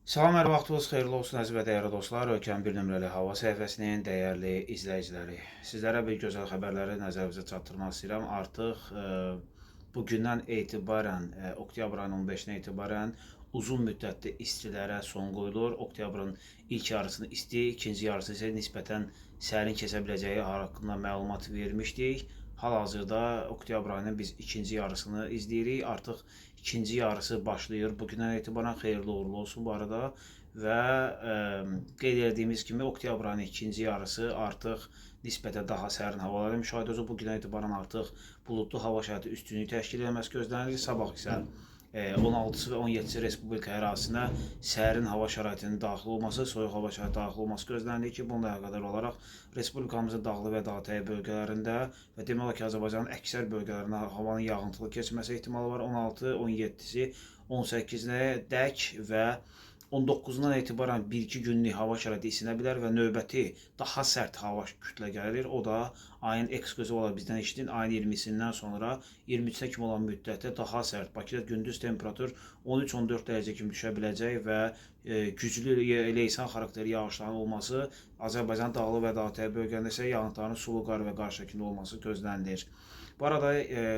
Salam, hər vaxtınız xeyirli olsun əziz və dəyərli dostlar. Ölkənin bir nömrəli hava səhifəsinin dəyərli izləyiciləri. Sizlərə bir gözəl xəbərləri nəzərinizə çatdırmaq istəyirəm. Artıq bugündən etibarən, oktyabr ayının 15-dən etibarən uzun müddətli istilərə son qoyulur. Oktyabrın ilk yarısını isti, ikinci yarısı isə nisbətən sərin keçə biləcəyi haqqında məlumat vermişdik. Hal-hazırda oktyabr ayının biz ikinci yarısını izləyirik. Artıq ikinci yarısı başlayır. Bugündən etibarən xeyirli uğurlu olsun bu arada. Və qeyd etdiyimiz kimi oktyabr ayının ikinci yarısı artıq nisbətən daha sərin havaları müşahidə olunur. Bugündən etibarən artıq buludlu hava şəraiti üstünlüyü təşkil etməsi gözlənilir. Sabah isə 16-sı və 17-ci Respublika ərazisinə sərin hava şəraitinin daxil olması, soyuq hava şəraiti daxil olması gözlənilir ki, bununla əlaqədar olaraq Respublikamızın dağlıq və dağətəyi bölgələrində və demək olar ki, Azərbaycanın əksər bölgələrində havanın yağıntılı keçməsi ehtimalı var. 16, 17-si, 18-nə dək və 19-dan etibarən 1-2 günlük hava şəraiti isinə bilər və növbəti daha sərt hava kütlə gəlir. O da ayın ekskluziv olaraq bizdən eşidin, ayın 20-sindən sonra 23-nə kimi olan müddətdə daha sərt. Bakıda gündüz temperatur 13-14 dərəcə kimi düşə biləcək və güclü leysan xarakterli yağışların olması, Azərbaycan dağlıq və dağətəyi bölgələrində isə yağıntıların sulu qar və qar şəklində olması gözlənilir. Bu arada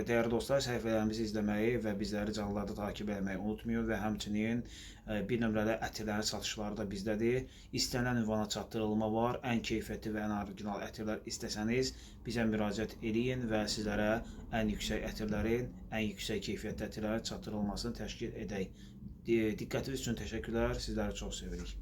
dəyərli dostlar, səhifələrimizi izləməyi və bizləri canlılarda takib etməyi unutmayın və həmçinin bir nömrəli ətirlərin satışları da bizdədir. İstənilən ünvana çatdırılma var. Ən keyfiyyətli və ən orijinal ətirlər istəsəniz bizə müraciət edin və sizlərə ən yüksək ətirlərin, ən yüksək keyfiyyətli ətirlərin çatdırılmasını təşkil edək. Diqqətiniz üçün təşəkkürlər. Sizləri çox sevirik.